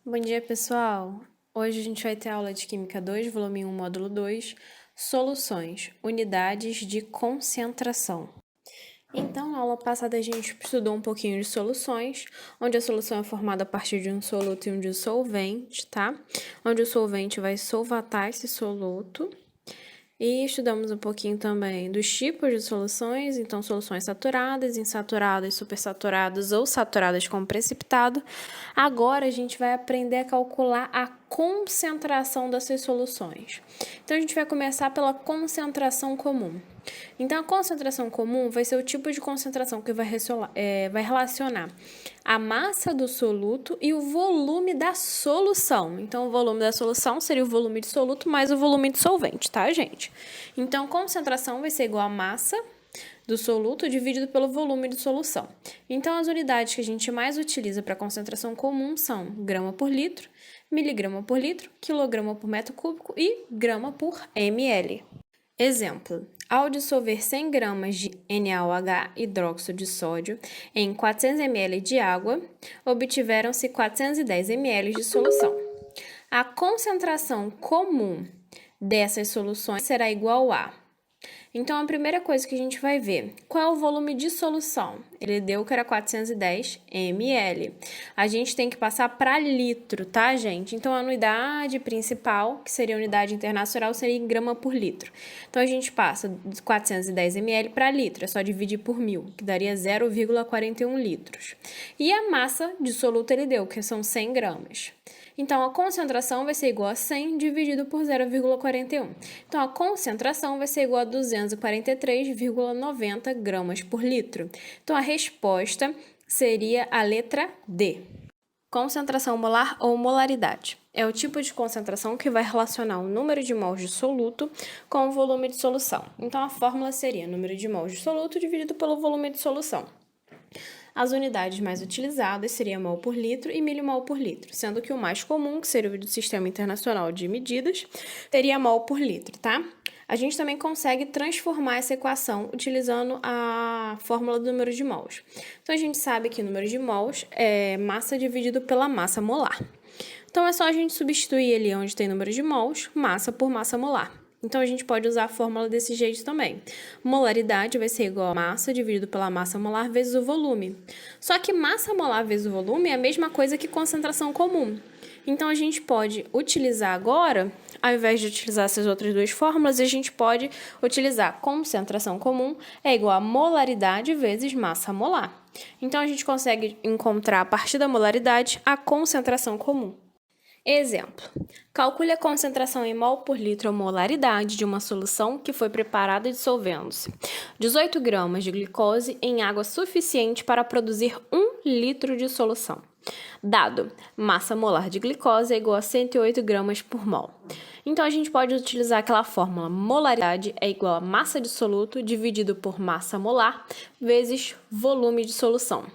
Bom dia, pessoal! Hoje a gente vai ter aula de Química 2, volume 1, módulo 2, Soluções, unidades de concentração. Então, na aula passada a gente estudou um pouquinho de soluções, onde a solução é formada a partir de um soluto e um dissolvente, tá? Onde o solvente vai solvatar esse soluto. E estudamos um pouquinho também dos tipos de soluções, então soluções saturadas, insaturadas, supersaturadas ou saturadas como precipitado. Agora a gente vai aprender a calcular a concentração dessas soluções. Então a gente vai começar pela concentração comum. Então a concentração comum vai ser o tipo de concentração que vai relacionar a massa do soluto e o volume da solução. Então o volume da solução seria o volume de soluto mais o volume de solvente, tá, gente? Então concentração vai ser igual a massa do soluto dividido pelo volume de solução. Então, as unidades que a gente mais utiliza para concentração comum são grama por litro, miligrama por litro, quilograma por metro cúbico e grama por ml. Exemplo: ao dissolver 100 gramas de NaOH, hidróxido de sódio, em 400 ml de água, obtiveram-se 410 ml de solução. A concentração comum dessas soluções será igual a... Então, a primeira coisa que a gente vai ver, qual é o volume de solução? Ele deu que era 410 ml. A gente tem que passar para litro, tá, gente? Então, a unidade principal, que seria a unidade internacional, seria em grama por litro. Então, a gente passa de 410 ml para litro, é só dividir por 1.000, que daria 0,41 litros. E a massa de soluto ele deu, que são 100 gramas. Então, a concentração vai ser igual a 100 dividido por 0,41. Então, a concentração vai ser igual a 243,90 gramas por litro. Então, a resposta seria a letra D. Concentração molar ou molaridade. É o tipo de concentração que vai relacionar o número de mols de soluto com o volume de solução. Então, a fórmula seria número de mols de soluto dividido pelo volume de solução. As unidades mais utilizadas seriam mol por litro e milimol por litro, sendo que o mais comum, que seria o do Sistema Internacional de Medidas, seria mol por litro, tá? A gente também consegue transformar essa equação utilizando a fórmula do número de mols. Então, a gente sabe que o número de mols é massa dividido pela massa molar. Então, é só a gente substituir ali onde tem número de mols, massa por massa molar. Então, a gente pode usar a fórmula desse jeito também. Molaridade vai ser igual a massa dividido pela massa molar vezes o volume. Só que massa molar vezes o volume é a mesma coisa que concentração comum. Então, a gente pode utilizar agora, ao invés de utilizar essas outras duas fórmulas, a gente pode utilizar concentração comum é igual a molaridade vezes massa molar. Então, a gente consegue encontrar, a partir da molaridade, a concentração comum. Exemplo: calcule a concentração em mol por litro ou molaridade de uma solução que foi preparada dissolvendo-se 18 gramas de glicose em água suficiente para produzir 1 litro de solução. Dado: massa molar de glicose é igual a 108 gramas por mol. Então, a gente pode utilizar aquela fórmula: molaridade é igual a massa de soluto dividido por massa molar vezes volume de solução.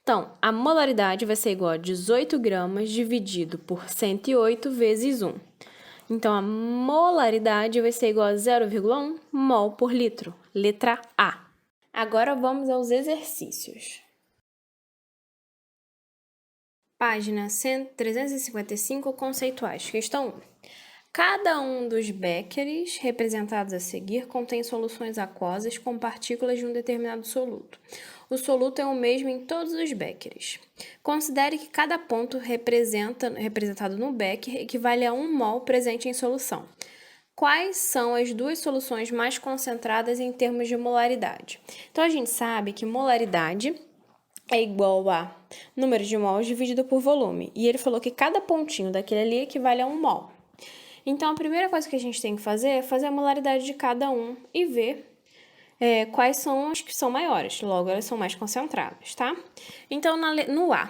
Então, a molaridade vai ser igual a 18 gramas dividido por 108 vezes 1. Então, a molaridade vai ser igual a 0,1 mol por litro. Letra A. Agora, vamos aos exercícios. Página 355, conceituais. Questão 1. Cada um dos béqueres representados a seguir contém soluções aquosas com partículas de um determinado soluto. O soluto é o mesmo em todos os béqueres. Considere que cada ponto representado no béquer equivale a 1 mol presente em solução. Quais são as duas soluções mais concentradas em termos de molaridade? Então, a gente sabe que molaridade é igual a número de mols dividido por volume. E ele falou que cada pontinho daquele ali equivale a 1 mol. Então, a primeira coisa que a gente tem que fazer é fazer a molaridade de cada um e ver quais são as que são maiores. Logo, elas são mais concentradas, tá? Então, no A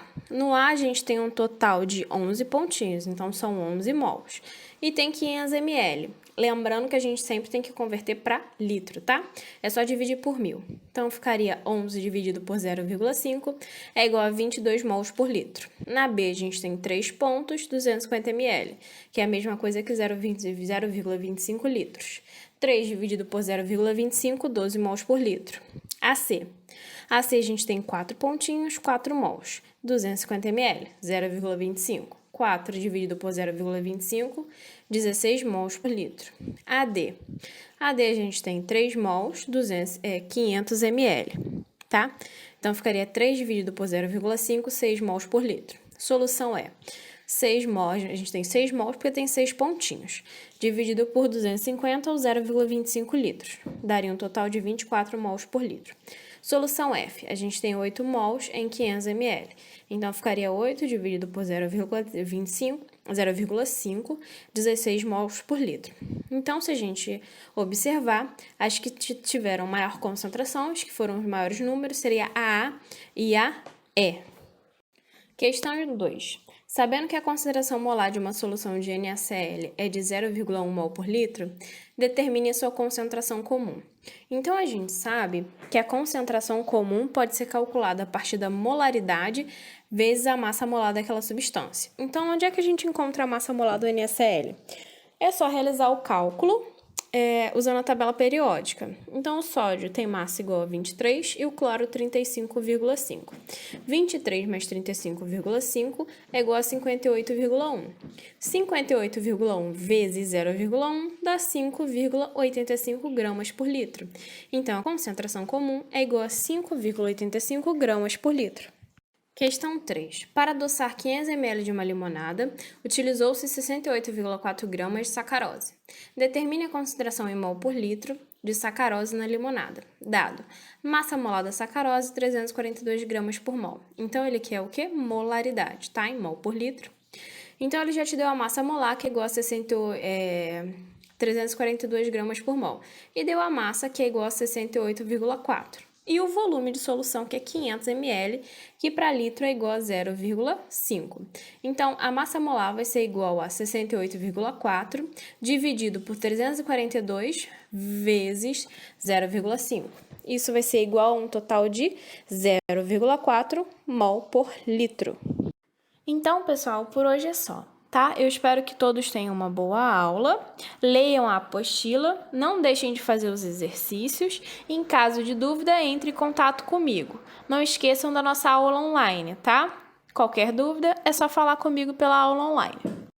a gente tem um total de 11 pontinhos, então são 11 mols. E tem 500 ml. Lembrando que a gente sempre tem que converter para litro, tá? É só dividir por 1.000. Então, ficaria 11 dividido por 0,5 é igual a 22 mols por litro. Na B, a gente tem 3 pontos, 250 ml, que é a mesma coisa que 0,25 litros. 3 dividido por 0,25, 12 mols por litro. AC. AC a gente tem 4 pontinhos, 4 mols. 250 ml, 0,25. 4 dividido por 0,25, 16 mols por litro. AD. AD a gente tem 3 mols, 500 ml, tá? Então, ficaria 3 dividido por 0,5, 6 mols por litro. Solução é 6 mols, a gente tem 6 mols porque tem 6 pontinhos, dividido por 250 ou 0,25 litros. Daria um total de 24 mols por litro. Solução F, a gente tem 8 mols em 500 ml. Então, ficaria 8 dividido por 0,5, 16 mols por litro. Então, se a gente observar, as que tiveram maior concentração, as que foram os maiores números, seria a A e a E. Questão 2. Sabendo que a concentração molar de uma solução de NaCl é de 0,1 mol por litro, determine a sua concentração comum. Então, a gente sabe que a concentração comum pode ser calculada a partir da molaridade vezes a massa molar daquela substância. Então, onde é que a gente encontra a massa molar do NaCl? É só realizar o cálculo usando a tabela periódica. Então, o sódio tem massa igual a 23 e o cloro 35,5. 23 mais 35,5 é igual a 58,1. 58,1 vezes 0,1 dá 5,85 gramas por litro. Então, a concentração comum é igual a 5,85 gramas por litro. Questão 3. Para adoçar 500 ml de uma limonada, utilizou-se 68,4 gramas de sacarose. Determine a concentração em mol por litro de sacarose na limonada. Dado: massa molar da sacarose, 342 gramas por mol. Então, ele quer o quê? Molaridade, tá? Em mol por litro. Então, ele já te deu a massa molar, que é igual a 342 gramas por mol. E deu a massa, que é igual a 68,4. E o volume de solução, que é 500 ml, que para litro é igual a 0,5. Então, a massa molar vai ser igual a 68,4 dividido por 342 vezes 0,5. Isso vai ser igual a um total de 0,4 mol por litro. Então, pessoal, por hoje é só. Tá? Eu espero que todos tenham uma boa aula, leiam a apostila, não deixem de fazer os exercícios e, em caso de dúvida, entre em contato comigo. Não esqueçam da nossa aula online, tá? Qualquer dúvida é só falar comigo pela aula online.